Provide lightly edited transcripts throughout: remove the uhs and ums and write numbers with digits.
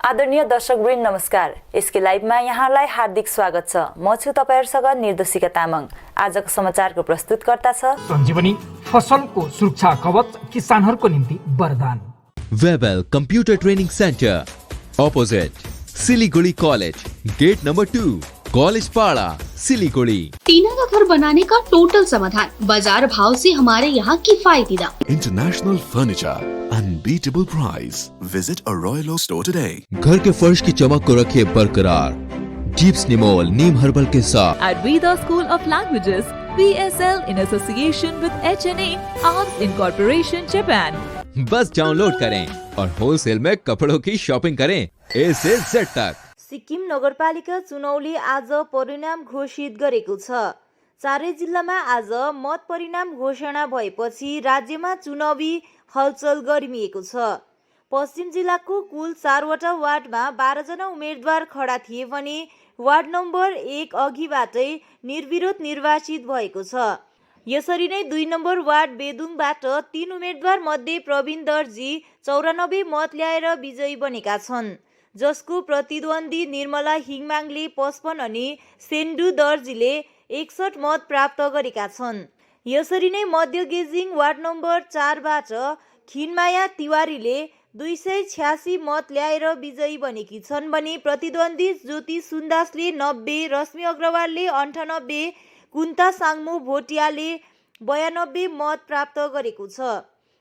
आदरणीय दर्शकवृन्द नमस्कार। यसकै लाइभमा यहाँलाई हार्दिक स्वागत छ। म छु तपाईहरुसँग निर्देशिका तामाङ। आजको समाचारको प्रस्तुतकर्ता छ सञ्जीवनी फसलको सुरक्षा कवच किसानहरुको निम्ति वरदान। Webel computer training centre opposite Siliguri college, gate number 2, college Para, Siliguri. टीना का घर बनाने का टोटल समाधान, बाजार भाव से हमारे यहाँ किफायती दाम। International furniture, unbeatable price. Visit a royal oak store today. घर के फर्श की चमक को रखिए बरकरार जीप्स निमोल नीम हर्बल के साथ। At Veda School of Languages, VSL in association with HNA Arms Incorporation Japan. Bus download करें और होलसेल में कपड़ों की शॉपिंग करें A से Z तक। सिक्किम नगरपालिका चुनावले आज परिणाम घोषित गरेको छ। चारै जिल्लामा आज मत परिणाम घोषणा भएपछि राज्यमा चुनावी हलचल गरिमिएको छ। पश्चिम जिल्लाको कुल 4वटा वार्डमा 12 जना उम्मेदवार खडा थिए भने वार्ड नम्बर 1 अघिबाटै निर्विरोध निर्वाचित भएको छ। यसरी नै 2 नम्बर वार्ड बेदुङबाट 3 उम्मेदवार मध्ये प्रवीण दर्जी 94 मत ल्याएर विजयी बनेका छन्, जसको प्रतिद्वन्दी निर्मला हिङमाङले 55 अनि सेन्डु दर्जीले 61 मत प्राप्त गरेका छन्। यसरी नै मध्य गेजिङ वार्ड नम्बर 4 बाट खिनमाया तिवारीले 286 मत ल्याएर विजयी बनेकी छन् भने प्रतिद्वन्दी ज्योति सुन्दासले 90, रश्मि अग्रवालले 98, कुन्ता साङमु भोटियाले 92 मत प्राप्त गरेको छ।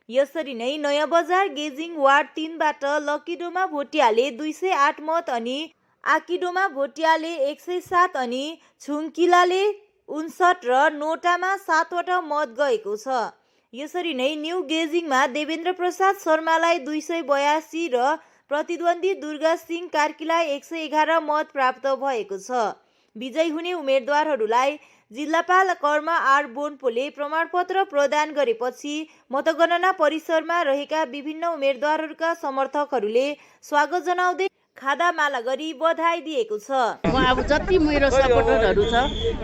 यसरी नै नयाँ बजार गेजिङ वार्ड 3 बाट लकीडोमा भोटियाले 208 मत अनि आकिडोमा भोटियाले 107 अनि छुङकिलाले 59 र नोटामा 7 वटा मत गएको छ। यसरी नै न्यू गेजिङमा देवेन्द्र प्रसाद शर्मालाई 282 र प्रतिद्वन्दी दुर्गा सिंह कार्कीलाई 111 मत प्राप्त भएको छ। विजयी हुने उम्मेदवारहरूलाई जिल्लापाल कर्म आर बोन्पोले प्रमाणपत्र प्रदान गरेपछि मतगणना परिसरमा रहेका विभिन्न उम्मेदवारहरूका समर्थकहरूले स्वागत जनाउँदै खादामाला गरी बधाई दिएको छ। म अब जति मेरो सपोर्टरहरू छ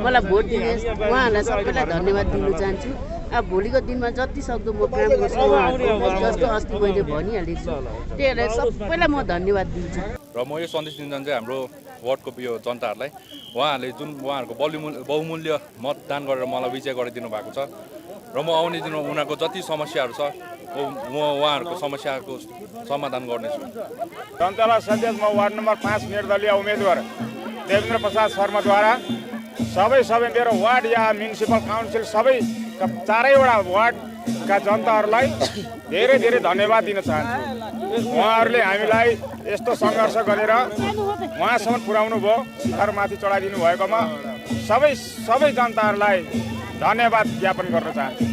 मलाई भोट दिने उहाँहरूलाई सबैलाई धन्यवाद दिन चाहन्छु। अब भोलिको दिनमा जति सक्दो म काम गर्छु उहाँहरूको, जस्तो अस्ति मैले भनिहालेको छु त्यहीलाई सबैलाई म धन्यवाद दिन्छु। र म यो सन्देश दिन चाहन्छु हाम्रो वार्डको यो जनताहरूलाई, उहाँहरूले जुन उहाँहरूको बहुमूल्य मतदान गरेर मलाई विजय गरिदिनु भएको छ र म आउने दिनमा उनीहरूको जति समस्याहरू छ म उहाँहरूको समस्याको समाधान गर्नेछु। जनतालाई सन्देश म वार्ड नम्बर 5 निर्दलीय उम्मेदवार देवेन्द्र प्रसाद शर्माद्वारा सबै मेरो वार्ड या म्युनिसिपल काउन्सिल सबै 4वटा वार्डका जनताहरूलाई धेरै धन्यवाद दिन चाहन्छु। उहाँहरूले हामीलाई यस्तो सङ्घर्ष गरेर उहाँसम्म पुर्याउनु भयो, घरमाथि चढाइदिनु भएकोमा सबै जनताहरूलाई धन्यवाद ज्ञापन गर्न चाहन्छु।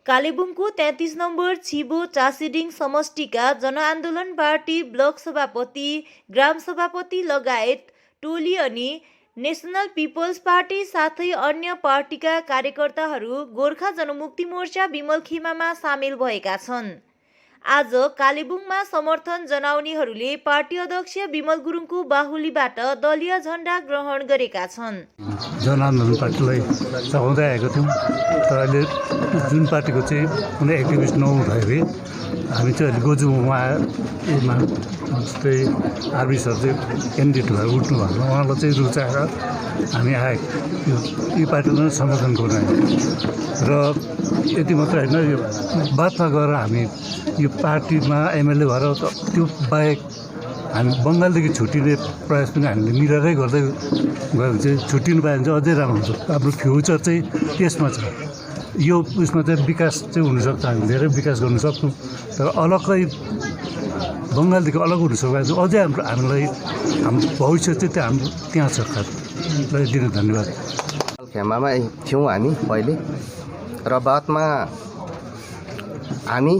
कालेबुङको 33 नम्बर छिबो टासिडिङ समष्टिका जनआन्दोलन पार्टी ब्लक सभापति, ग्राम सभापति लगायत टोली अनि नेसनल पिपल्स पार्टी साथै अन्य पार्टीका कार्यकर्ताहरू गोर्खा जनमुक्ति मोर्चा विमलखिमामा सामेल भएका छन्। आज कालेबुङमा समर्थन जनाउनेहरूले पार्टी अध्यक्ष विमल गुरुङको बाहुलीबाट दलीय झण्डा ग्रहण गरेका छन्। जनआन्दोलन पार्टीलाई चाहँदै आएको थियौँ, तर अहिले जुन पार्टीको चाहिँ कुनै एक्टिभिस्ट नहुँदाखेरि हामी चाहिँ अहिले गोजु उहाँमा जस्तै आरबी सर चाहिँ क्यान्डिडेट भएर उठ्नु भएको उहाँलाई चाहिँ रुचाएर हामी आएको यो पार्टीलाई समर्थन गर्न र यति मात्रै होइन, यो बादमा गएर हामी यो पार्टीमा एमएलए भएर त्यो बाहेक हामी बङ्गालदेखि छुट्टिने प्रयास पनि हामीले मिलेरै गर्दै गयो भने चाहिँ छुट्टिनु पायो भने चाहिँ अझै राम्रो हुन्छ। हाम्रो फ्युचर चाहिँ त्यसमा छ। यो उसमा चाहिँ विकास चाहिँ हुनसक्छ, हामी धेरै विकास गर्न सक्छौँ, तर अलग्गै बङ्गालदेखि अलग हुनसक्छ भने चाहिँ अझै हामीलाई हाम्रो भविष्य चाहिँ हाम्रो त्यहाँ छ। दिन धन्यवाद। खेमामा थियौँ हामी पहिले र बादमा हामी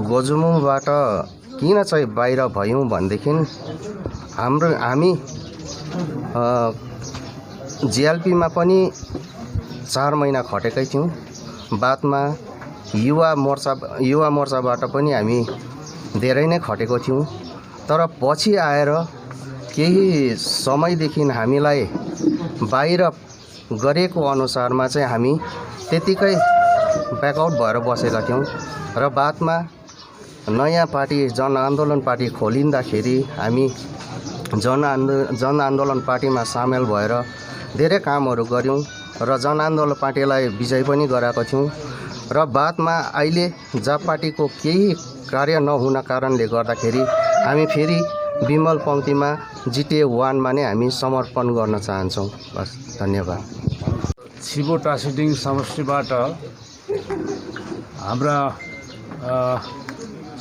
गोजुमुबाट किन चाहिँ बाहिर भयौँ भनेदेखि हामी जिएलपीमा पनि 4 महिना खटेकै थियौँ। बादमा युवा मोर्चाबाट पनि हामी धेरै नै खटेको थियौँ, तर पछि आएर केही समयदेखि हामीलाई बाहिर गरेको अनुसारमा चाहिँ हामी त्यतिकै ब्याकआउट भएर बसेका थियौँ र बादमा नयाँ पार्टी जनआन्दोलन पार्टी खोलिँदाखेरि हामी जनआन्दोलन पार्टीमा सामेल भएर धेरै कामहरू गऱ्यौँ र जनआन्दोलन पार्टीलाई विजय पनि गराएको थियौँ र बादमा अहिले जाप पार्टीको केही कार्य नहुन कारणले गर्दाखेरि हामी फेरि विमल पङ्क्तिमा GTA 1 मा नै हामी समर्पण गर्न चाहन्छौँ। बस, धन्यवाद। छिबो टासिडिङ समष्टिबाट हाम्रा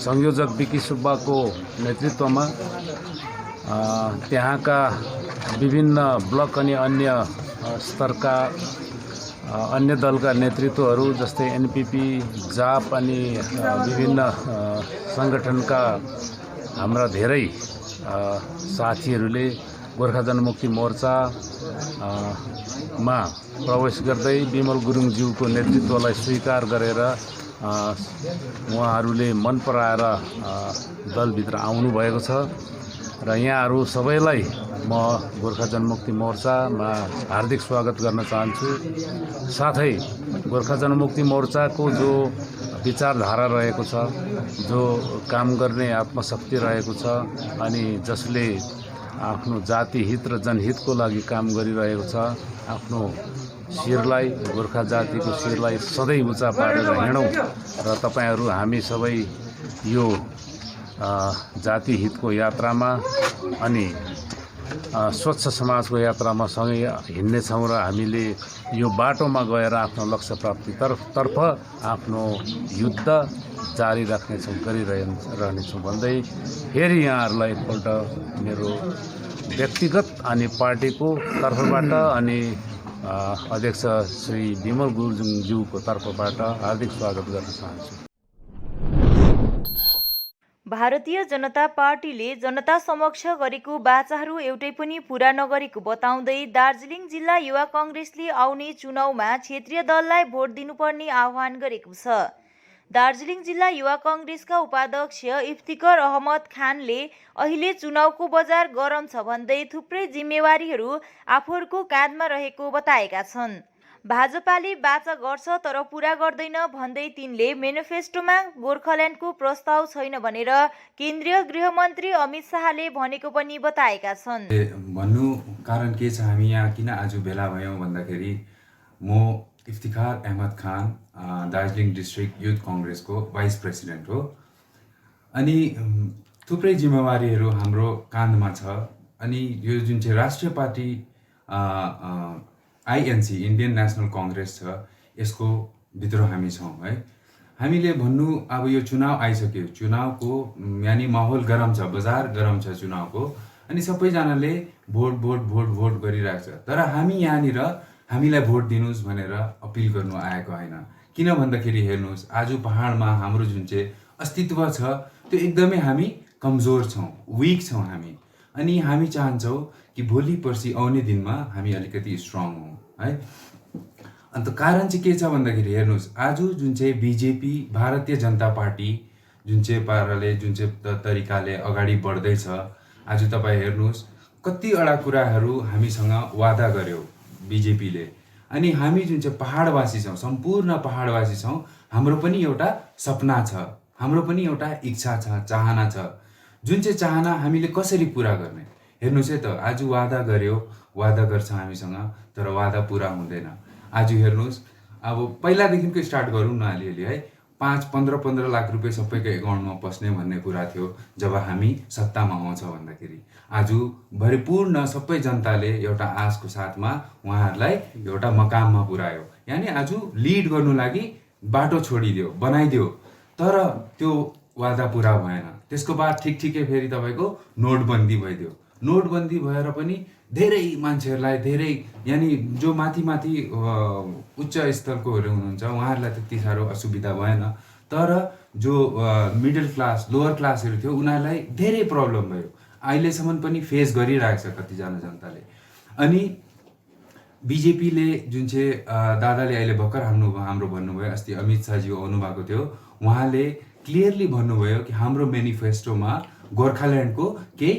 संयोजक बिकी सुब्बाको नेतृत्वमा त्यहाँका विभिन्न ब्लक अनि अन्य स्तरका अन्य दलका नेतृत्वहरू जस्तै NPP, जाप अनि विभिन्न सङ्गठनका हाम्रा धेरै साथीहरूले गोर्खा जनमुक्ति मोर्चा मा प्रवेश गर्दै विमल गुरुङज्यूको नेतृत्वलाई स्वीकार गरेर उहाँहरूले मन पराएर दलभित्र आउनुभएको छ र यहाँहरू सबैलाई म गोर्खा जनमुक्ति मोर्चामा हार्दिक स्वागत गर्न चाहन्छु। साथै गोर्खा जनमुक्ति मोर्चाको जो विचारधारा रहेको छ, जो काम गर्ने आत्मशक्ति रहेको छ अनि जसले आफ्नो जाति हित र जनहितको लागि काम गरिरहेको छ, आफ्नो शिरलाई, गोर्खा जातिको शिरलाई सधैँ उच्चा पारेर हिँडौँ र तपाईहरू हामी सबै यो जाति हितको यात्रामा अनि स्वच्छ समाजको यात्रामा सँगै हिँड्नेछौँ र हामीले यो बाटोमा गएर आफ्नो लक्ष्य प्राप्तितर्फ आफ्नो युद्ध जारी गरिरहनेछौँ भन्दै फेरि यहाँहरूलाई एकपल्ट मेरो व्यक्तिगत अनि पार्टीको तर्फबाट अनि अध्यक्ष श्री विमल गुरुङज्यूको तर्फबाट हार्दिक स्वागत गर्न चाहन्छु। भारतीय जनता पार्टीले जनता समक्ष गरेको बाचाहरू एउटै पनि पूरा नगरेको बताउँदै दार्जिलिङ जिल्ला युवा कांग्रेसले आउने चुनावमा क्षेत्रीय दललाई भोट दिनुपर्ने आह्वान गरेको छ। दार्जिलिङ जिल्ला युवा कांग्रेसका उपाध्यक्ष इफ्तिकर अहमद खानले अहिले चुनावको बजार गरम छ भन्दै थुप्रै जिम्मेवारीहरू आफूहरूको काँधमा रहेको बताएका छन्। भाजपाले बाचा गर्छ तर पूरा गर्दैन भन्दै तिनले मेनिफेस्टोमा गोर्खाल्यान्डको प्रस्ताव छैन भनेर केन्द्रीय गृहमन्त्री अमित शाहले भनेको पनि बताएका छन्। भन्नु कारण के छ, हामी यहाँ किन आज भेला भयौँ भन्दाखेरि म इफ्तिखार अहमद खान दार्जिलिङ डिस्ट्रिक्ट युथ कांग्रेसको भाइस प्रेसिडेन्ट हो अनि थुप्रै जिम्मेवारीहरू हाम्रो काँधमा छ अनि यो जुन चाहिँ राष्ट्रिय party INC Indian national Congress छ यसको भित्र हामी छौँ है। हामीले भन्नु अब यो चुनाव आइसक्यो, चुनावको यानी माहौल गरम छ, बजार गरम छ चुनावको अनि सबैजनाले भोट भोट भोट भोट गरिरहेको छ, तर हामी यहाँनिर हामीलाई भोट दिनुस् भनेर अपिल गर्नु आएको होइन। किन भन्दाखेरि हेर्नुहोस्, आज पहाडमा हाम्रो जुन चाहिँ अस्तित्व छ त्यो एकदमै हामी कमजोर छौँ, विक छौँ हामी अनि हामी चाहन्छौँ कि भोलि पर्सि आउने दिनमा हामी अलिकति स्ट्रङ हौँ है। अन्त कारण चाहिँ के छ भन्दाखेरि हेर्नुहोस्, आज जुन चाहिँ बिजेपी भारतीय जनता पार्टी जुन चाहिँ पाराले जुन चाहिँ तरिकाले अगाडि बढ्दैछ, आज तपाईँ हेर्नुहोस् कतिवटा कुराहरू हामीसँग वादा गर्यो बिजेपीले अनि हामी जुन चाहिँ पहाडवासी छौँ, सम्पूर्ण पहाडवासी छौँ, हाम्रो पनि एउटा सपना छ, हाम्रो पनि एउटा इच्छा छ, चाहना छ, जुन चाहिँ चाहना हामीले कसरी पुरा गर्ने। हेर्नुहोस् है त, आज वादा गर्यो, वादा गर्छ हामीसँग तर वादा पुरा हुँदैन। आज हेर्नुहोस्, अब पहिलादेखिको स्टार्ट गरौँ न अलिअलि है, 5-15 लाख रुपियाँ सबैको एकाउन्टमा पस्ने भन्ने कुरा थियो जब हामी सत्तामा आउँछ भन्दाखेरि। आज भरिपूर्ण सबै जनताले एउटा आशको साथमा उहाँहरूलाई एउटा मकाममा पुर्यायो, यानि आज लिड गर्नु लागि बाटो छोडिदियो, बनाइदियो, तर त्यो वादा पुरा भएन। त्यसको बाद ठिकै फेरि तपाईँको नोटबन्दी भइदियो। नोटबन्दी भएर पनि धेरै मान्छेहरूलाई धेरै यानि जो माथि उच्च स्तरकोहरू हुनुहुन्छ उहाँहरूलाई त्यति साह्रो असुविधा भएन, तर जो मिडल क्लास लोअर क्लासहरू थियो उनीहरूलाई धेरै प्रब्लम भयो, अहिलेसम्म पनि फेस गरिरहेको छ कतिजना जनताले। अनि बिजेपीले जुन चाहिँ दादाले अहिले भर्खर हाम्रो भन्नुभयो, अस्ति अमित शाहज्यू आउनुभएको थियो, उहाँले क्लियरली भन्नुभयो कि हाम्रो मेनिफेस्टोमा गोर्खाल्यान्डको केही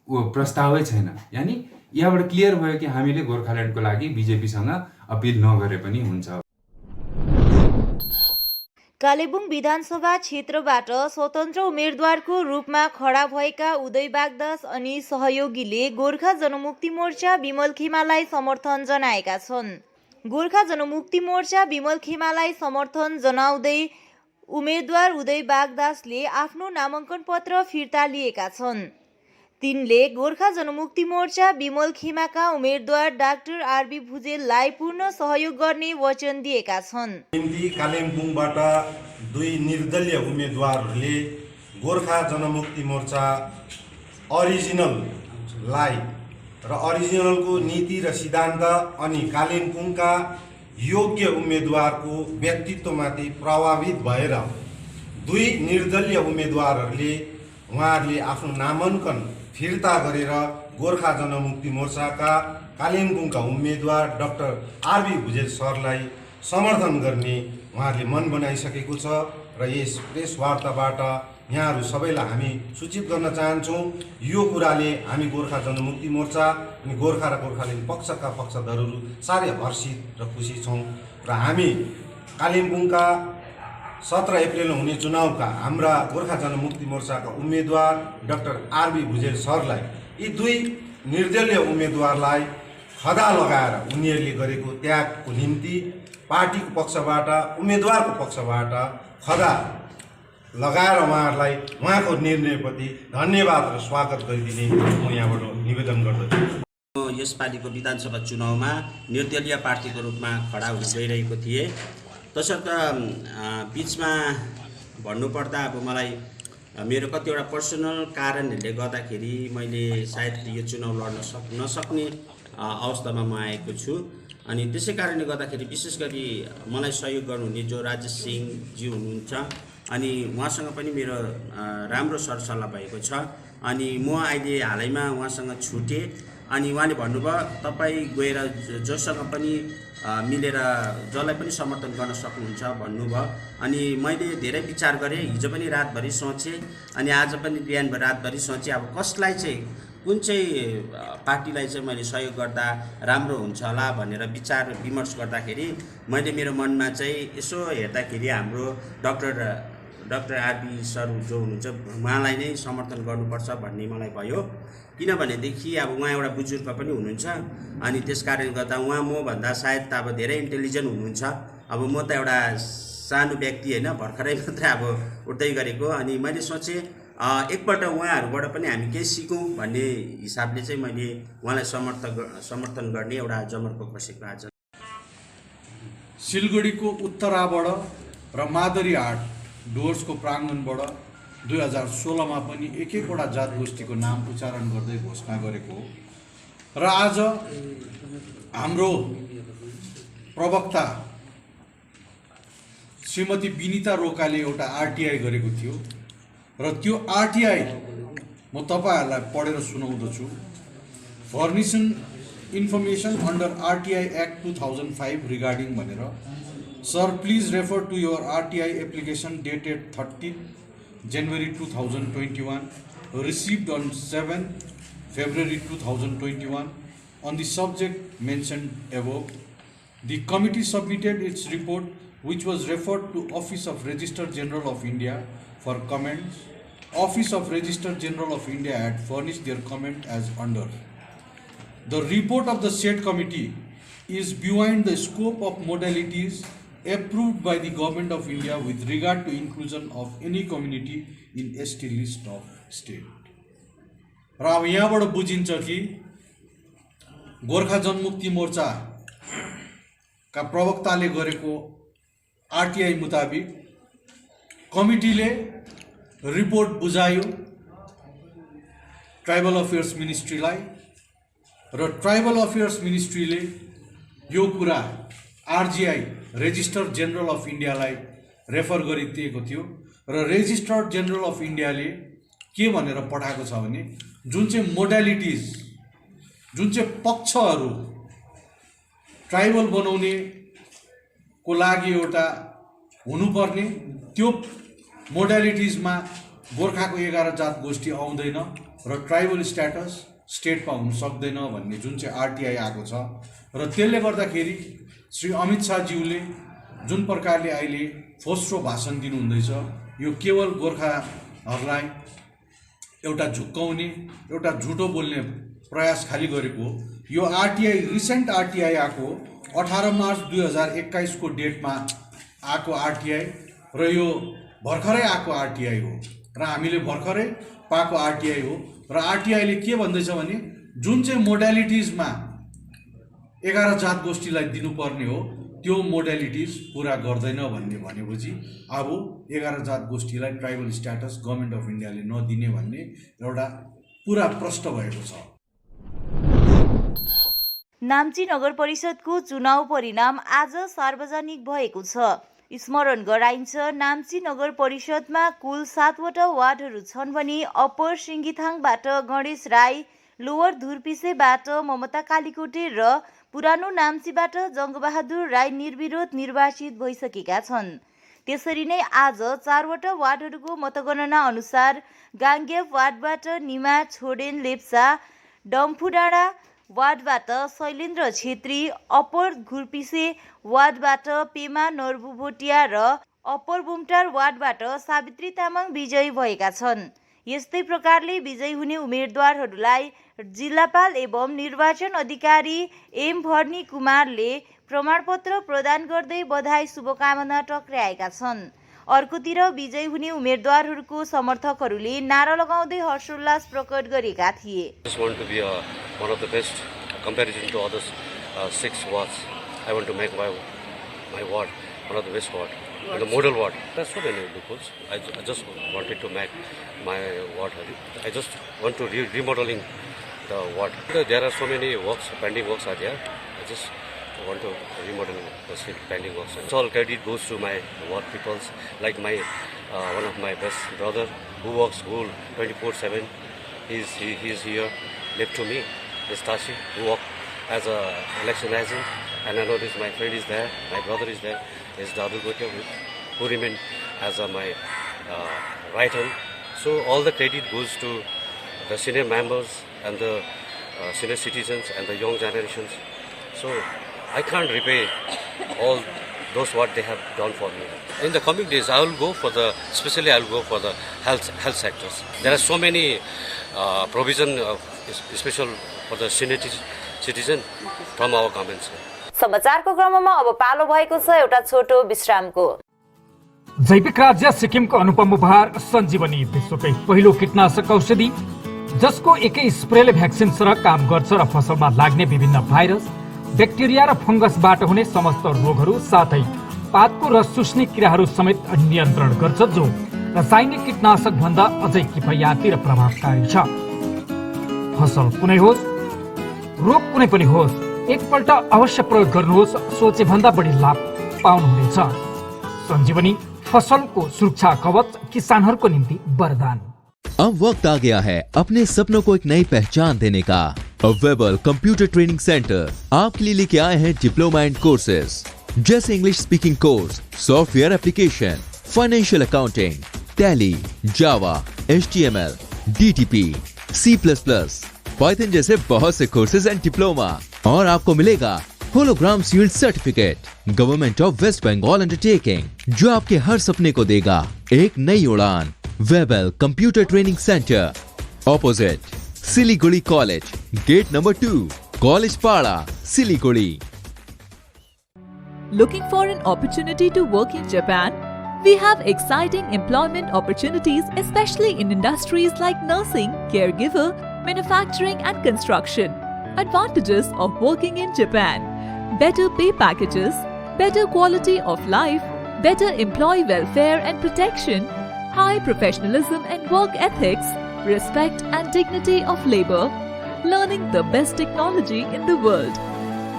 प्रस्तावै छैन। यानि यहाँबाट क्लियर भयो कि हामीले गोर्खाल्यान्डको लागि बिजेपीसँग अपिल नगरे पनि हुन्छ। कालेबुङ विधानसभा क्षेत्रबाट स्वतन्त्र उम्मेदवारको रूपमा खडा भएका उदय बागदास अनि सहयोगीले गोर्खा जनमुक्ति मोर्चा विमल खेमालाई समर्थन जनाएका छन्। गोर्खा जनमुक्ति मोर्चा विमल खेमालाई समर्थन जनाउँदै उम्मेदवार उदय बागदासले आफ्नो नामाङ्कन पत्र फिर्ता लिएका छन्। तिनले गोर्खा जनमुक्ति मोर्चा विमल खेमाका उम्मेदवार डाक्टर आरबी भुजेललाई पूर्ण सहयोग गर्ने वचन दिएका छन्। कालिम्पोङबाट दुई निर्दलीय उम्मेदवारहरूले गोर्खा जनमुक्ति मोर्चा अरिजिनललाई र अरिजिनलको नीति र सिद्धान्त अनि कालिम्पोङका योग्य उम्मेदवारको व्यक्तित्वमाथि प्रभावित भएर दुई निर्दलीय उम्मेदवारहरूले उहाँहरूले आफ्नो नामाङ्कन फिर्ता गरेर गोर्खा जनमुक्ति मोर्चाका कालिम्पोङका उम्मेदवार डाक्टर आरबी भुजेल सरलाई समर्थन गर्ने उहाँहरूले मन बनाइसकेको छ र यस प्रेस वार्ताबाट यहाँहरू सबैलाई हामी सूचित गर्न चाहन्छौँ। यो कुराले हामी गोर्खा जनमुक्ति मोर्चा अनि गोर्खा र गोर्खाल्यान्ड पक्षका पक्षधरहरू साह्रै हर्षित र खुसी छौँ र हामी कालिम्पोङका 17 अप्रिलमा हुने चुनावका हाम्रा गोर्खा जनमुक्ति मोर्चाका उम्मेदवार डाक्टर आरबी भुजेल सरलाई यी दुई निर्दलीय उम्मेदवारलाई खदा लगाएर उनीहरूले गरेको त्यागको निम्ति पार्टीको पक्षबाट उम्मेदवारको पक्षबाट खदा लगाएर उहाँहरूलाई उहाँको निर्णयप्रति धन्यवाद र स्वागत गरिदिने म यहाँबाट निवेदन गर्दछु। यसपालिको विधानसभा चुनावमा निर्दलीय पार्टीको रूपमा खडा हुन गइरहेको थिएँ। तसर्थ बिचमा भन्नुपर्दा अब मलाई मेरो कतिवटा पर्सनल कारणहरूले गर्दाखेरि मैले सायद यो चुनाव लड्न नसक्ने अवस्थामा म आएको छु। अनि त्यसै कारणले गर्दाखेरि विशेष गरी मलाई सहयोग गर्नुहुने जो राजेश सिंहजी हुनुहुन्छ अनि उहाँसँग पनि मेरो राम्रो सरसल्लाह भएको छ। अनि म अहिले हालैमा उहाँसँग छुटेँ अनि उहाँले भन्नुभयो तपाईँ गएर जोसँग पनि मिलेर जसलाई पनि समर्थन गर्न सक्नुहुन्छ भन्नुभयो। अनि मैले धेरै विचार गरेँ, हिजो पनि रातभरि सोचेँ अनि आज पनि बिहान रातभरि सोचेँ अब कसलाई चाहिँ कुन चाहिँ पार्टीलाई चाहिँ मैले सहयोग गर्दा राम्रो हुन्छ होला भनेर विचार विमर्श गर्दाखेरि मैले मेरो मनमा चाहिँ यसो हेर्दाखेरि हाम्रो डाक्टर आरबी सर जो हुनुहुन्छ उहाँलाई नै समर्थन गर्नुपर्छ भन्ने मलाई भयो। किनभनेदेखि अब उहाँ एउटा बुजुर्ग पनि हुनुहुन्छ अनि त्यस कारणले गर्दा उहाँ मभन्दा सायद अब धेरै इन्टेलिजेन्ट हुनुहुन्छ। अब म त एउटा सानो व्यक्ति होइन, भर्खरै मात्रै अब उठ्दै गरेको। अनि मैले सोचेँ एकपल्ट उहाँहरूबाट पनि हामी केही सिकौँ भन्ने हिसाबले चाहिँ मैले उहाँलाई समर्थन गर्ने एउटा जमर्को बसेको आज। सिलगढीको उत्तराबाट र मादरी हाट डुवर्सको प्राङ्गणबाट 2016मा पनि एक-एकवटा जात गोष्ठीको नाम उच्चारण गर्दै घोषणा गरेको हो र आज हाम्रो प्रवक्ता श्रीमती विनिता रोकाले एउटा आरटीआई गरेको थियो र त्यो आरटीआई म तपाईहरुलाई पढेर सुनाउँदछु। Furnishing information under RTI act 2005 regarding भनेर Sir, please refer to your RTI application dated 30 January 2021, received on 7 February 2021 on the subject mentioned above. The committee submitted its report, which was referred to Office of Registrar General of India for comments. Office of Registrar General of India had furnished their comment as under. The report of the said committee is beyond the scope of modalities approved by the Government of India with regard to inclusion of any community in ST list of state. र अब यहाँबाट बुझिन्छ कि गोर्खा जनमुक्ति मोर्चा का प्रवक्ताले गरेको RTI मुताबिक कमिटीले report बुझायो tribal affairs मिनिस्ट्रीलाई र ट्राइबल अफेयर्स मिनिस्ट्रीले यो कुरा आरजीआई रेजिस्ट्रार जनरल अफ इन्डियालाई रेफर गरिदिएको थियो र रेजिस्ट्रार जनरल अफ इन्डियाले के भनेर पठाएको छ भने जुन चाहिँ मोडालिटिज जुन चाहिँ पक्षहरू ट्राइबल बनाउने को लागि एउटा हुनुपर्ने त्यो मोडालिटिजमा गोर्खाको 11 जात गोष्ठी आउँदैन र ट्राइबल स्ट्याटस स्टेटमा हुन सक्दैन भन्ने जुन चाहिँ आरटीआई आएको छ र त्यसले गर्दाखेरि श्री अमित शाहज्यूले जुन प्रकारले अहिले फोस्रो भाषण दिनुहुँदैछ यो केवल गोर्खाहरूलाई एउटा झुक्काउने एउटा झुटो बोल्ने प्रयास खाली गरेको हो। यो आरटीआई रिसेन्ट आरटीआई आएको 18 मार्च 2021 को डेटमा आएको आरटीआई र यो भर्खरै आएको आरटीआई हो र हामीले भर्खरै पाएको आरटीआई हो र आरटीआईले के भन्दैछ भने जुन चाहिँ मोडालिटिजमा 11 जात गोष्ठीलाई दिनुपर्ने हो त्यो मोडालिटिज पुरा गर्दैन भन्ने भनेपछि अब 11 जात गोष्ठीलाई ट्राइबल स्ट्याटस गभर्नमेन्ट अफ इन्डियाले नदिने भन्ने एउटा पुरा प्रष्ट भएको छ। नाम्ची नगर परिषदको चुनाव परिणाम आज सार्वजनिक भएको छ। स्मरण गराइन्छ नाम्ची नगर परिषदमा कुल 7वटा वार्डहरू छन् भने अप्पर सिङ्गीथाङबाट गणेश राई, लोवर धुर्पिसेबाट ममता कालीकोटे र पुरानो नाम्चीबाट जङ्गबहादुर राई निर्विरोध निर्वाचित भइसकेका छन्। त्यसरी नै आज 4वटा वार्डहरूको मतगणना अनुसार गाङ्गेप वार्डबाट निमा छोडेन लेप्चा, डम्फुडाँडा वार्डबाट शैलेन्द्र छेत्री, अप्पर घुर्पिसे वार्डबाट पेमा नर्बु भोटिया र अप्पर बुमटार वार्डबाट सावित्री तामाङ विजयी भएका छन्। यस्तै प्रकारले विजयी हुने उम्मेदवारहरूलाई जिल्लापाल एवं निर्वाचन अधिकारी एम भर्नी कुमारले प्रमाणपत्र प्रदान गर्दै बधाई शुभकामना टक्र्याएका छन्। अर्कोतिर विजयी हुने उम्मेदवारहरूको समर्थकहरूले नारा लगाउँदै हर्षोल्लास प्रकट गरेका थिए। One of the best comparison to others 6 wards. I want to make my ward one of the best ward, and the model ward. There's so many loopholes. I just wanted to make my ward. I just want to remodeling the ward. There are so many works, pending works are there. I just want to remodel the pending works. So all credit goes to my ward peoples, like my one of my best brother who works whole 24/7. He's here left to me. Is Tashi, who worked as a election agent, and I noticed my friend is there, my brother is there, is Dadu Gotia, who remained as my right hand. So all the credit goes to the senior members and the senior citizens and the young generations. So I can't repay all those what they have done for me. In the coming days, I will go for especially I will go for the health sectors. There are so many provision special for the senior citizen from our government. समाचारको क्रममा अब पालो भएको छ एउटा छोटो विश्रामको। जैविक राज्य सिक्किमको अनुपम उपहार सञ्जीवनी विश्वकै पहिलो कीटनाशक औषधि जसको एकै स्प्रेले भ्याक्सिन सरह काम गर्छ र फसलमा लाग्ने विभिन्न भाइरस, ब्याक्टेरिया र फंगसबाट हुने समस्त रोगहरू साथै पातको रस चुस्ने किराहरू समेत नियन्त्रण गर्छ, जो रासायनिक कीटनाशक भन्दा अझै किफायती र प्रभावकारी छ। फसल कुनै होस्, रोग कुनै पनि होस्, एकपल्ट अवश्य प्रयोग गर्नुहोस्, सोचे भन्दा बढी लाभ पाउनुहुनेछ। सञ्जीवनी फसलको सुरक्षा कवच, किसानहरूको निम्ति वरदान। अब वक्त आ गया है अपने सपनों को एक नई पहचान देने का। वेबल कंप्यूटर ट्रेनिंग सेंटर आपके लिए लेके आए हैं डिप्लोमा एंड कोर्सेज जैसे English speaking course, software application, financial accounting, Tally, Java, HTML, DTP, C++, Python जैसे बहुत से कोर्सेज एंड डिप्लोमा। और आपको मिलेगा hologram sealed certificate government of West Bengal undertaking, जो आपके हर सपने को देगा एक नई उड़ान। Webel computer training centre, opposite Siliguri college, gate number 2, college Para, Siliguri. Looking for an opportunity to work in Japan? We have exciting employment opportunities, especially in industries like nursing, caregiver, manufacturing and construction. Advantages of working in Japan: better pay packages, better quality of life, better employee welfare and protection, high professionalism and work ethics, respect and dignity of labor, learning the best technology in the world.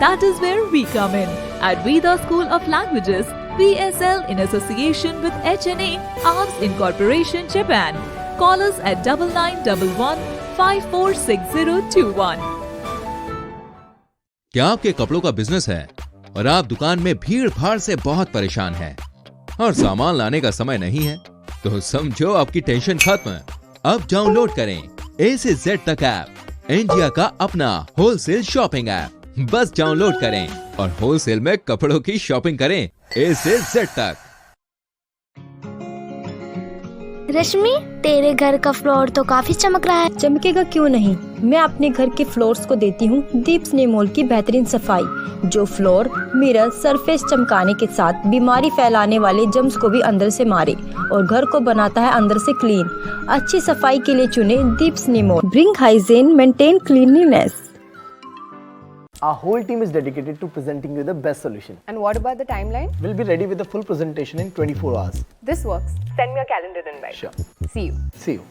That is where we come in at Veda School of Languages, VSL, in association with HNA Arms Incorporation, Japan. Call us at 9911 546021. क्या आपके कपड़ों का business है और आप दुकान में भीड़ भाड़ से बहुत परेशान हैं और सामान लाने का समय नहीं है? तो समझो आपकी टेंशन खत्म। अब डाउनलोड करें A से Z तक ऐप, इंडिया का अपना होलसेल शॉपिंग ऐप। बस डाउनलोड करें और होलसेल में कपड़ों की शॉपिंग करें। ए से Z तक। रश्मि, तेरे घर का फ्लोर तो काफी चमक रहा है। चमकेगा क्यों नहीं, मैं अपने घर के फ्लोर्स को देती हूँ दीप स्नेमोल की बेहतरीन सफाई, जो फ्लोर मिरर सरफेस चमकाने के साथ बीमारी फैलाने वाले जम्स को भी अंदर से मारे और घर को बनाता है अंदर से क्लीन। अच्छी सफाई के लिए चुने दीप स्नेमोल। Bring hygiene, maintain cleanliness. Our whole team is dedicated to presenting you the best solution. And what about the timeline? We'll be ready with the full presentation in 24 hours. This works. Send me a calendar invite. Sure. See you. See you.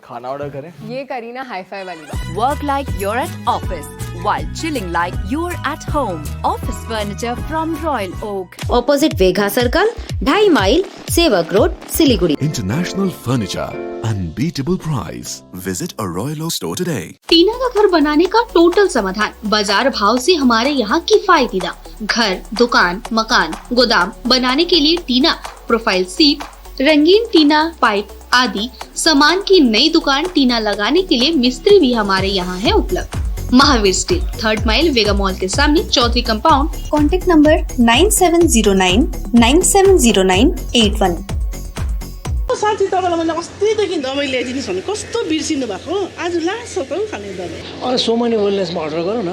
खाना order करें? ये Kareena hi-fi वाली बात। Work like you're at office while chilling like you're at home. Office furniture from Royal Oak. Opposite Vegha Circle, 2.5 mile, Sevak Road, Siliguri. International Furniture, unbeatable price. Visit a Royal Oak store today. टीना का घर बनाने का total समाधान बाजार भाव से हमारे यहाँ किफायती दाम। घर, दुकान, मकान, गोदाम बनाने के लिए टीना, प्रोफाइल सीट, रंगीन टीना, पाइप आदि सामान की नई दुकान टीना लगाने के लिए मिस्त्री भी हमारे यहाँ है उपलब्ध। महावीर स्टील, 3rd माइल, वेगा मॉल के सामने, चौधरी कंपाउंड। Contact number 9709 970981। साथी तपाईँलाई मैले अस्तिदेखि दबाई ल्याइदिनुहोस् भने कस्तो बिर्सिनु भएको, आज लास्ट छ त खाने दबाई। अरे सोमनी वेलनेसमा अर्डर गरौँ न,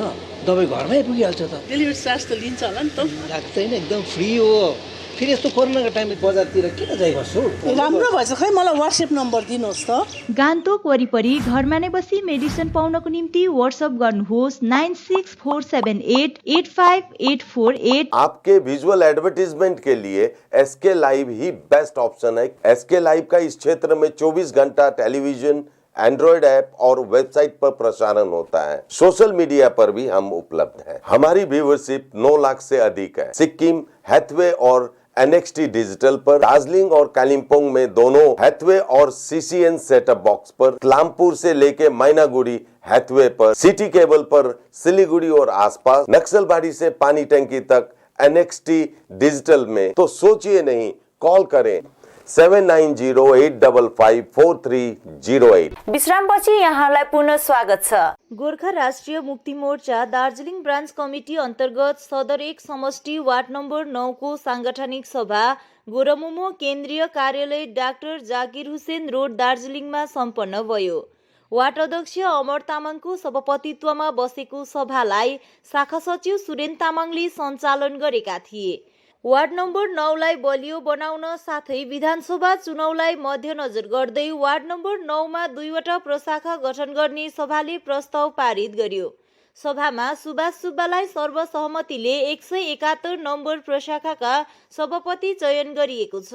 दबाई घरमै पुगिहाल्छ त। डेलिभरी चार्ज त लिन्छ होला नि त? लाग्दैन, एकदम फ्री हो। फेरि यस्तो कोरोनाको टाइममा बजारतिर किन जाइ बस्छु? राम्रो भएछ, खै मलाई WhatsApp नम्बर दिनुहोस् त। गान्तोक वरिपरि घरमा नै बसी मेडिसिन पाउनको निम्ति व्हाट्सएप गर्नुहोस् 9647885848। आपके विजुअल एडवर्टीजमेंट के लिए SK लाइव ही बेस्ट ऑप्शन है। SK लाइव का इस क्षेत्र में 24 घंटा टेलीविजन, एंड्रॉइड ऐप और वेबसाइट पर प्रसारण होता है। सोशल मीडिया पर भी हम उपलब्ध हैं। हमारी व्यूवरशिप 9 लाख से अधिक है। सिक्किम, हैथवे और NXT डिजिटल पर, दार्जिलिंग और कालिम्पोंग में दोनों हैथवे और CCN सेटअप बॉक्स पर, क्लामपुर से लेके मैनागुड़ी हैथवे पर, सिटी केबल पर, सिलीगुड़ी और आसपास, नक्सलबाड़ी से पानी टंकी तक NXT डिजिटल में। तो सोचिए नहीं, कॉल करें 7908554308। विश्रामपछि यहाँलाई पुनः स्वागत छ। गोर्खा राष्ट्रिय मुक्ति मोर्चा दार्जिलिङ ब्रान्च कमिटी अन्तर्गत सदर 1 समष्टि वार्ड नम्बर 9 को सांगठनिक सभा गोरमुमो केन्द्रीय कार्यालय डाक्टर जाकिर हुसेन रोड दार्जिलिङमा सम्पन्न भयो। वार्ड अध्यक्ष अमर तामाङको सभापतित्वमा बसेको सभालाई शाखा सचिव सुरेन तामाङले सञ्चालन गरेका थिए। वार्ड नम्बर 9 लाई बलियो बनाउन साथै विधानसभा चुनावलाई मध्यनजर गर्दै वार्ड नम्बर 9 मा 2वटा प्रशाखा गठन गर्ने सभाले प्रस्ताव पारित गर्यो। सभामा सुभाष सुब्बालाई सर्वसहमतिले 171 नम्बर प्रशाखाका सभापति चयन गरिएको छ।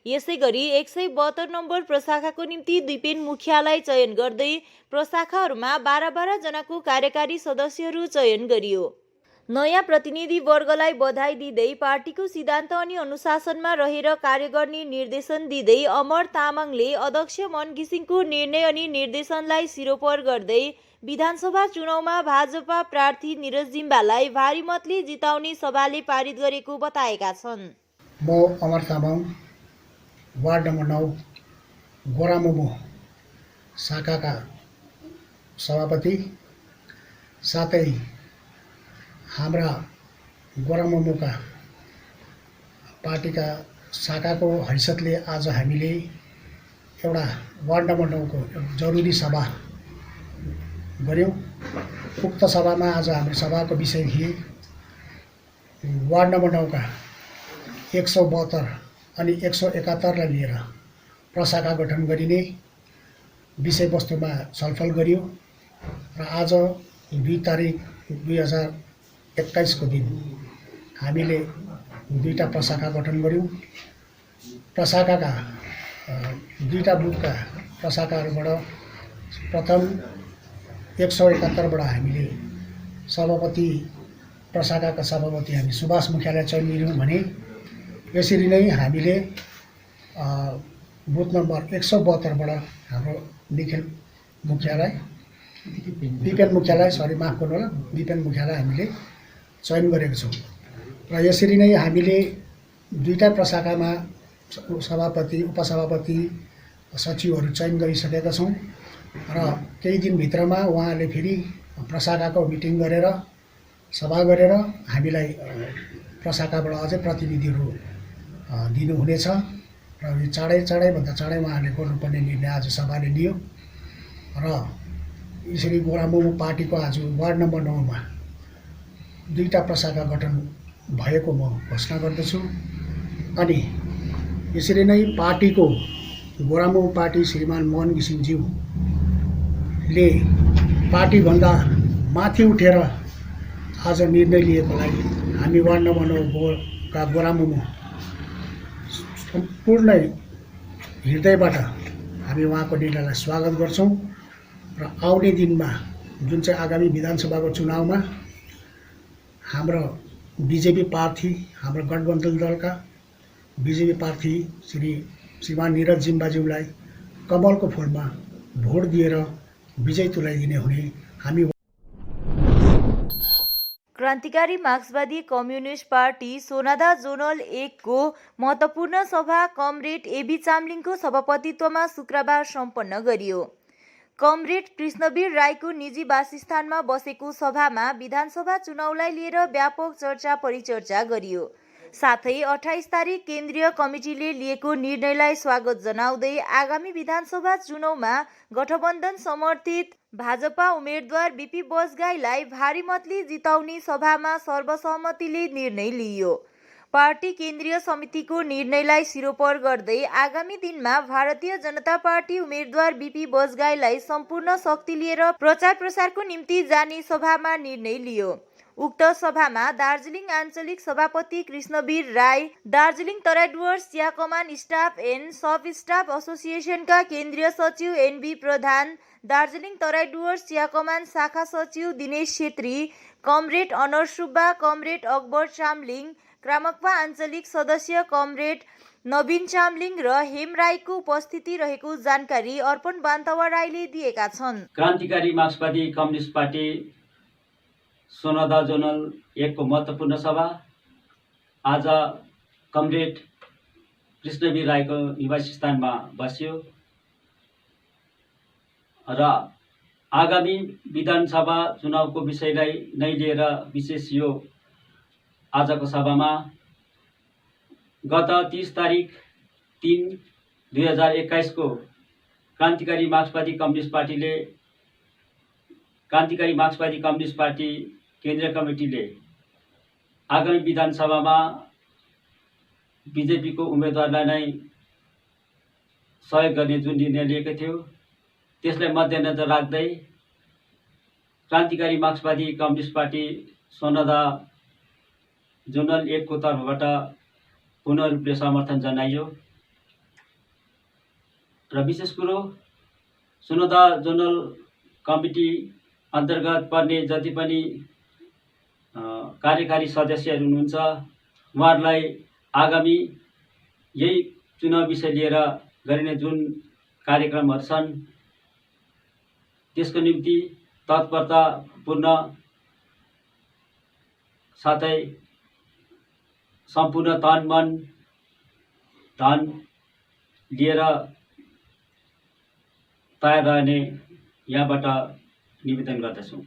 यसैगरी 172 नम्बर प्रशाखाको निम्ति दिपेन मुखियालाई चयन गर्दै प्रशाखाहरूमा 12 जनाको कार्यकारी सदस्यहरू चयन गरियो। नयाँ प्रतिनिधि वर्गलाई बधाई दिँदै पार्टीको सिद्धान्त अनि अनुशासनमा रहेर कार्य गर्ने निर्देशन दिँदै अमर तामाङले अध्यक्ष मन घिसिङको निर्णय अनि निर्देशनलाई सिरोपर गर्दै विधानसभा चुनावमा भाजपा प्रार्थी निरज जिम्बालाई भारी मतले जिताउने सभाले पारित गरेको बताएका छन्। म अमर तामाङ वार्ड नम्बर 9 गोरामुमो शाखाका सभापति साथै हाम्रा गोरामुमोका पार्टीका शाखाको हैसियतले आज हामीले एउटा वार्ड नम्बर 9 को जरुरी सभा गऱ्यौँ। उक्त सभामा आज हाम्रो सभाको विषय थिए वार्ड नम्बर 9 का 172 अनि 171 लाई लिएर प्रशाखा गठन गरिने विषयवस्तुमा छलफल गरियो र आज 2 तारिक 2021 को दिन हामीले 2टा प्रशाखा गठन गर्यौं। प्रशाखाका 2टा बुथका प्रशाखाहरूबाट प्रथम 171 बाट हामीले सभापति प्रशाखाका सभापति हामी सुभाष मुखियालाई चयन गर्यौं भने यसरी नै हामीले बुथ नम्बर 172 बाट हाम्रो निखिल मुखियालाई विपिन मुखियालाई माफ गर्नु होला, विपिन मुखियालाई हामीले चयन गरेको छौं र यसरी नै हामीले 2टा प्रशाखामा सभापति, उपसभापति, सचिवहरू चयन गरिसकेका छौं र केही दिन भित्रमा उहाँले फेरि प्रशाखाको मिटिङ गरेर सभा गरेर हामीलाई प्रशाखाबाट अझै प्रतिनिधिहरू दिनुहुनेछ र यो चाँडैभन्दा चाँडै उहाँहरूले गर्नुपर्ने निर्णय आज सभाले लियो र यसरी गोरामुमो पार्टीको आज वार्ड नम्बर 9 मा 2टा प्रशाखा गठन भएको म घोषणा गर्दछु। अनि यसरी नै पार्टीको गोरामुमो पार्टी श्रीमान मोहन घिसिङज्यूले पार्टीभन्दा माथि उठेर आज निर्णय लिएकोलाई हामी वार्ड नम्बर 9 का गोरामुमो सम्पूर्ण हृदयबाट हामी उहाँको निर्णयलाई स्वागत गर्छौँ र आउने दिनमा जुन चाहिँ आगामी विधानसभाको चुनावमा हाम्रो बिजेपी प्रार्थी हाम्रो गठबन्धन दलका बिजेपी प्रार्थी श्रीमान निरज जिम्बाज्यूलाई कमलको फुलमा भोट दिएर विजय तुल्याइदिने हुने हामी। क्रान्तिकारी मार्क्सवादी कम्युनिस्ट पार्टी सोनादा जोनल 1 को महत्त्वपूर्ण सभा कमरेड एबी चामलिङको सभापतित्वमा शुक्रबार सम्पन्न गरियो। कमरेड कृष्णवीर राईको निजी वासस्थानमा बसेको सभामा विधानसभा चुनावलाई लिएर व्यापक चर्चा परिचर्चा गरियो। साथै 28 तारिक केन्द्रीय कमिटीले लिएको निर्णयलाई स्वागत जनाउँदै आगामी विधानसभा चुनावमा गठबन्धन समर्थित भाजपा उम्मेदवार बीपी बजगाईलाई भारी मतले जिताउने सभामा सर्वसम्मतिले निर्णय लिइयो। पार्टी केन्द्रीय समितिको निर्णयलाई सिरोपर गर्दै आगामी दिनमा भारतीय जनता पार्टी उम्मेदवार बीपी बजगाईलाई सम्पूर्ण शक्ति लिएर प्रचार प्रसारको निम्ति जाने सभामा निर्णय लियो। उक्त सभामा दार्जिलिङ आञ्चलिक सभापति कृष्णवीर राई, दार्जिलिङ तराई डुवर्स चिया कमान स्टाफ एन्ड सब स्टाफ एसोसिएसनका केन्द्रीय सचिव एनबी प्रधान, दार्जिलिङ तराई डुवर्स चिया कमान शाखा सचिव दिनेश छेत्री, कमरेड अनर सुब्बा, कमरेड अकबर चामलिङ, क्रामक्पा आञ्चलिक सदस्य कमरेड नवीन चामलिङ र हेम राईको उपस्थिति रहेको जानकारी अर्पण बान्तवा राईले दिएका छन्। क्रान्तिकारी मार्क्सवादी कम्युनिस्ट पार्टी सोनादा जोनल 1 को महत्त्वपूर्ण सभा आज कमरेड कृष्णवीर राईको निवास स्थानमा बस्यो र आगामी विधानसभा चुनावको विषयलाई नै लिएर विशेष यो आजको सभामा गत 30 तारिक 3 2021 को क्रान्तिकारी मार्क्सवादी कम्युनिस्ट पार्टी केन्द्रीय कमिटीले आगामी विधानसभामा बिजेपीको उम्मेदवारलाई नै सहयोग गर्ने जुन निर्णय लिएको थियो त्यसलाई मध्यनजर राख्दै क्रान्तिकारी मार्क्सवादी कम्युनिस्ट पार्टी सोनादा जोनल 1 को तर्फबाट पूर्ण रूपले समर्थन जनाइयो र विशेष कुरो सोनादा जोनल कमिटी अन्तर्गत पर्ने जति पनि कार्यकारी सदस्यहरू हुनुहुन्छ उहाँहरूलाई आगामी यही चुनाव विषय लिएर गरिने जुन कार्यक्रमहरू छन् त्यसको निम्ति तत्परतापूर्ण साथै सम्पूर्ण तन मन धन लिएर तयार रहने यहाँबाट निवेदन गर्दछौँ।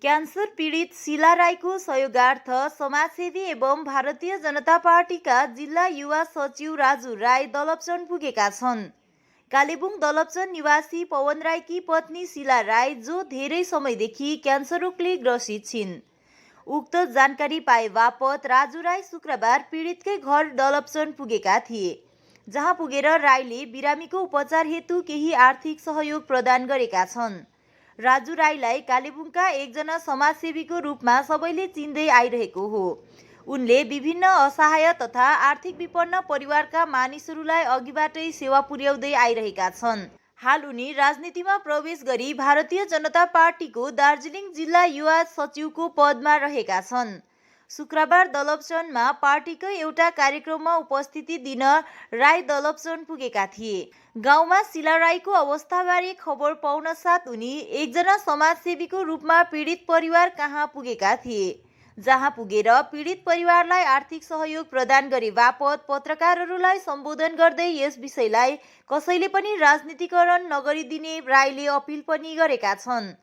क्यान्सर पीडित शीला राईको सहयोगार्थ समाजसेवी एवं भारतीय जनता पार्टीका जिल्ला युवा सचिव राजु राई दलपचन पुगेका छन्। कालेबुङ दलपचन निवासी पवन राईकी पत्नी शीला राई जो धेरै समयदेखि क्यान्सर रोगले ग्रसित छिन्। उक्त जानकारी पाए बापत राजु राई शुक्रबार पीडितकै घर दलपचन पुगेका थिए, जहाँ पुगेर राईले बिरामीको उपचार हेतु केही आर्थिक सहयोग प्रदान गरेका छन्। राजु राईलाई कालेबुङका एकजना समाजसेवीको रूपमा सबैले चिन्दै आइरहेको हो। उनले विभिन्न असहाय तथा आर्थिक विपन्न परिवारका मानिसहरूलाई अघिबाटै सेवा पुर्याउँदै आइरहेका छन्। हाल उनी राजनीतिमा प्रवेश गरी भारतीय जनता पार्टीको दार्जिलिङ जिल्ला युवा सचिवको पदमा रहेका छन्। शुक्रबार दलपचनमा पार्टीकै एउटा कार्यक्रममा उपस्थिति दिन राई दलपचन पुगेका थिए। गाउँमा शीला राईको अवस्थाबारे खबर पाउन साथ उनी एकजना समाजसेवीको रूपमा पीडित परिवार कहाँ पुगेका थिए, जहाँ पुगेर पीडित परिवारलाई आर्थिक सहयोग प्रदान गरे बापत पत्रकारहरूलाई सम्बोधन गर्दै यस विषयलाई कसैले पनि राजनीतिकरण नगरिदिने राईले अपिल पनि गरेका छन्।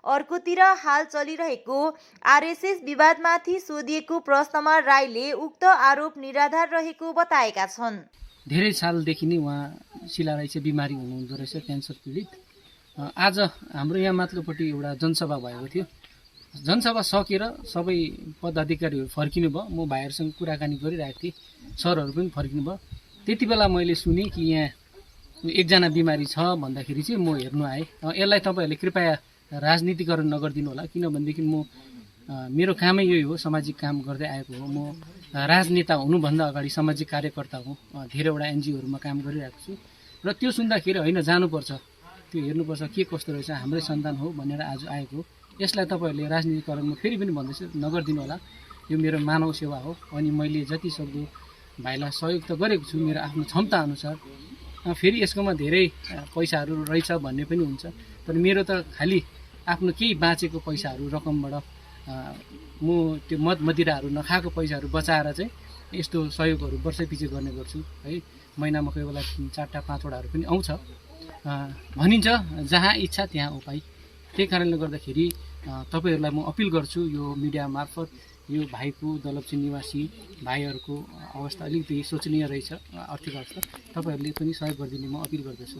अर्कोतिर हाल चलिरहेको आरएसएस विवादमाथि सोधिएको प्रश्नमा राईले उक्त आरोप निराधार रहेको बताएका छन्। धेरै सालदेखि नै उहाँ शीला राई चाहिँ बिमारी हुनुहुँदो रहेछ, क्यान्सर पीडित। आज हाम्रो यहाँ माथिल्लोपट्टि एउटा जनसभा भएको थियो। जनसभा सकेर सबै पदाधिकारीहरू फर्किनु भयो। म भाइहरूसँग कुराकानी गरिरहेको थिएँ, सरहरू पनि फर्किनु भयो। त्यति बेला मैले सुने कि यहाँ एकजना बिमारी छ भन्दाखेरि चाहिँ म हेर्नु आएँ। यसलाई तपाईँहरूले कृपया राजनीतिकरण नगरिदिनु होला, किनभनेदेखि मेरो कामै यही हो, सामाजिक काम गर्दै आएको हो। म राजनेता हुनुभन्दा अगाडि सामाजिक कार्यकर्ता हुँ, धेरैवटा एनजिओहरूमा काम गरिरहेको छु। र त्यो सुन्दाखेरि होइन, जानुपर्छ, त्यो हेर्नुपर्छ के कस्तो रहेछ, हाम्रै सन्तान हो भनेर आज आएको हो। यसलाई तपाईँहरूले राजनीतिकरणमा फेरि पनि भन्दैछु नगरिदिनु होला। यो मेरो मानव सेवा हो अनि मैले जति सक्दो भाइलाई सहयोग त गरेको छु मेरो आफ्नो क्षमता अनुसार। फेरि यसकोमा धेरै पैसाहरू रहेछ भन्ने पनि हुन्छ, तर मेरो त खालि आफ्नो केही बाँचेको पैसाहरू रकमबाट म त्यो मद मदिराहरू नखाएको पैसाहरू बचाएर चाहिँ यस्तो सहयोगहरू वर्षैपछि गर्ने गर्छु है। महिनामा कोही बेला 4टा 5वटाहरू पनि आउँछ। भनिन्छ जहाँ इच्छा त्यहाँ उपाय। त्यही कारणले गर्दाखेरि तपाईँहरूलाई म अपिल गर्छु, यो मिडिया मार्फत यो भाइको दलपची निवासी भाइहरूको अवस्था अलिकति शोचनीय रहेछ, आर्थिक अवस्था, तपाईँहरूले पनि सहयोग गरिदिने म अपिल गर्दछु।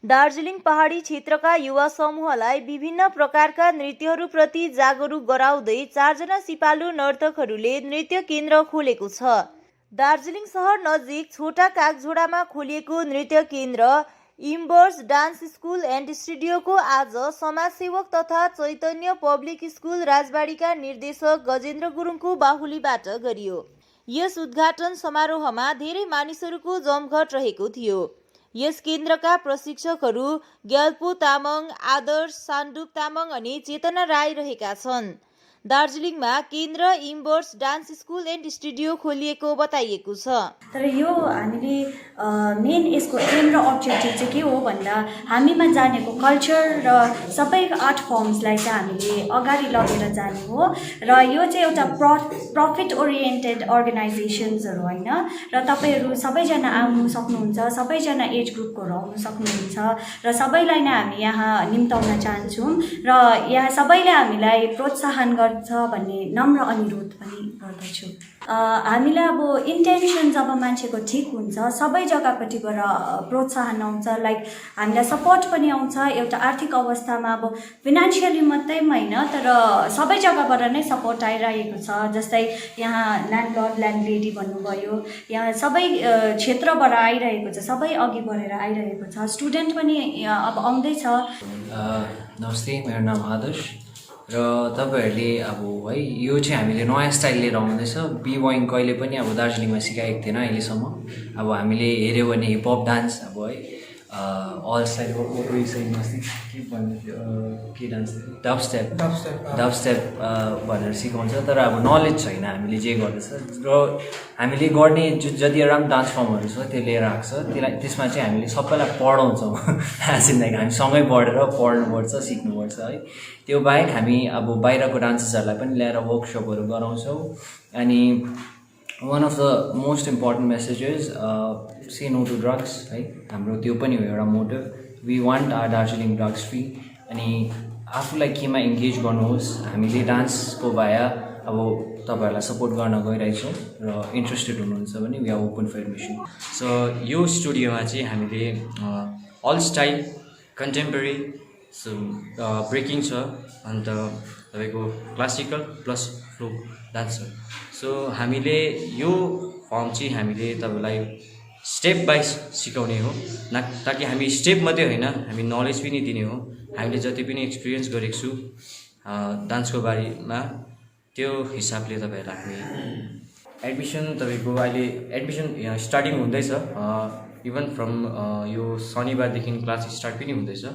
दार्जिलिङ पहाडी क्षेत्रका युवा समूहलाई विभिन्न प्रकारका नृत्यहरूप्रति जागरुक गराउँदै 4 जना सिपालु नर्तकहरूले नृत्य केन्द्र खोलेको छ। दार्जिलिङ सहर नजिक छोटा कागझोडामा खोलिएको नृत्य केन्द्र इम्बर्स डान्स स्कुल एन्ड स्टुडियोको आज समाजसेवक तथा चैतन्य पब्लिक स्कुल राजबाडीका निर्देशक गजेन्द्र गुरुङको बाहुलीबाट गरियो। यस उद्घाटन समारोहमा धेरै मानिसहरूको जमघट रहेको थियो। यस केन्द्रका प्रशिक्षकहरू ग्याल्पो तामाङ, आदर्श सान्डुप तामाङ अनि चेतना राई रहेका छन्। दार्जिलिङमा केन्द्र इम्बर्स डान्स स्कुल एन्ड स्टुडियो खोलिएको बताइएको छ। तर यो हामीले मेन यसको एम र अब्जेक्टिभ चाहिँ के हो भन्दा हामीमा जानेको कल्चर र सबै आर्ट फर्म्सलाई चाहिँ हामीले अगाडि लगेर जाने हो। र यो चाहिँ एउटा प्रफिट ओरिएन्टेड अर्गनाइजेसन्सहरू होइन, र तपाईँहरू सबैजना आउनु सक्नुहुन्छ, सबैजना एज ग्रुपकोहरू आउनु सक्नुहुन्छ र सबैलाई नै हामी यहाँ निम्ताउन चाहन्छौँ र यहाँ सबैले हामीलाई प्रोत्साहन गर्छ भन्ने नम्र अनुरोध पनि गर्दछु। हामीलाई अब इन्टेन्सन जब मान्छेको ठिक हुन्छ सबै जग्गापट्टिबाट प्रोत्साहन आउँछ, लाइक हामीलाई सपोर्ट पनि आउँछ। एउटा आर्थिक अवस्थामा अब फिनान्सियली मात्रै होइन तर सबै जग्गाबाट नै सपोर्ट आइरहेको छ। जस्तै यहाँ ल्यान्डलर्ड ल्यान्डलेडी भन्नुभयो, यहाँ सबै क्षेत्रबाट आइरहेको छ, सबै अघि बढेर आइरहेको छ। स्टुडेन्ट पनि अब आउँदैछ। नमस्ते, मेरो नाम आदर्श र तपाईँहरूले अब है यो चाहिँ हामीले नयाँ स्टाइल लिएर आउँदैछ। बिवाइङ कहिले पनि अब दार्जिलिङमा सिकाएको थिएन अहिलेसम्म। अब हामीले हेऱ्यो भने हिपहप डान्स अब है अल स्टाइल के भन्नु के डान्स डब स्टेप भनेर सिकाउँछ, तर अब नलेज छैन हामीले जे गर्दैछ। र हामीले गर्ने जति राम्रो डान्स फर्महरू छ त्यो लिएर आएको छ, त्यसलाई त्यसमा चाहिँ हामीले सबैलाई पढाउँछौँ। लाइक हामी सँगै पढेर पढ्नुपर्छ, सिक्नुपर्छ है। त्यो बाहेक हामी अब बाहिरको डान्सेसहरूलाई पनि ल्याएर वर्कसपहरू गराउँछौँ। अनि one of the most important messages say no to drugs है, हाम्रो त्यो पनि हो एउटा motive. We want our Darjeeling drugs free. अनि आफूलाई केमा इन्गेज गर्नुहोस्, हामीले डान्सको भए अब तपाईँहरूलाई सपोर्ट गर्न गइरहेछौँ र इन्ट्रेस्टेड हुनुहुन्छ भने we are open for admission. So यो स्टुडियोमा चाहिँ हामीले अल स्टाइल कन्टेम्पोरेरी ब्रेकिङ छ, अन्त तपाईँको क्लासिकल प्लस फ्लोक डान्स छ। सो हामीले यो फर्म चाहिँ हामीले तपाईँलाई स्टेप बाई सिकाउने हो, ताकि हामी स्टेप मात्रै होइन हामी नलेज पनि दिने हो। हामीले जति पनि एक्सपिरियन्स गरेको छु डान्सको बारेमा त्यो हिसाबले तपाईँहरूलाई हामी एडमिसन तपाईँको अहिले एडमिसन स्टार्टिङ हुँदैछ। इभन फ्रम यो शनिबारदेखि क्लास स्टार्ट पनि हुँदैछ।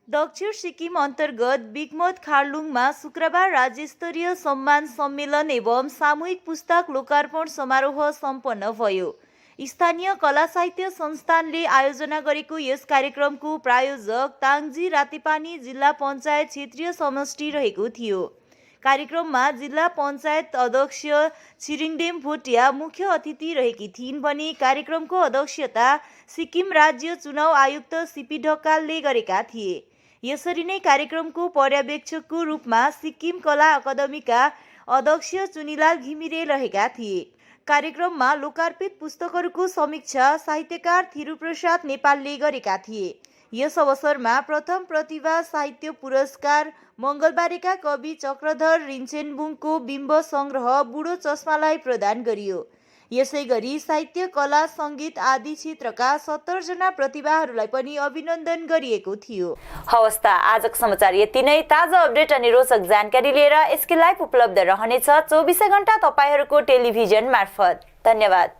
दक्षिण सिक्किम अन्तर्गत बिगमत खारलुङमा शुक्रबार राज्यस्तरीय सम्मान सम्मेलन एवं सामूहिक पुस्तक लोकार्पण समारोह सम्पन्न भयो। स्थानीय कला साहित्य संस्थानले आयोजना गरेको यस कार्यक्रमको प्रायोजक ताङजी रातेपानी जिल्ला पञ्चायत क्षेत्रीय समष्टि रहेको थियो। कार्यक्रममा जिल्ला पञ्चायत अध्यक्ष छिरिङडेम भोटिया मुख्य अतिथि रहेकी थिइन् भने कार्यक्रमको अध्यक्षता सिक्किम राज्य चुनाव आयुक्त सीपी ढकालले गरेका थिए। यसरी नै कार्यक्रमको पर्यवेक्षकको रूपमा सिक्किम कला अकादमीका अध्यक्ष चुनिलाल घिमिरे रहेका थिए। कार्यक्रममा लोकार्पित पुस्तकहरूको समीक्षा साहित्यकार थिरुप्रसाद नेपालले गरेका थिए। यस अवसरमा प्रथम प्रतिभा साहित्य पुरस्कार मङ्गलबारेका कवि चक्रधर रिन्छेनबुङको बिम्ब सङ्ग्रह बुढो चस्मालाई प्रदान गरियो। यसै गरी साहित्य, कला, सङ्गीत आदि क्षेत्रका 70 जना प्रतिभाहरूलाई पनि अभिनन्दन गरिएको थियो। हवस् त आजको समाचार यति नै। ताजा अपडेट अनि रोचक जानकारी लिएर एसके लाइभ उपलब्ध रहनेछ 24 घण्टा तपाईहरूको टेलिभिजन मार्फत। धन्यवाद।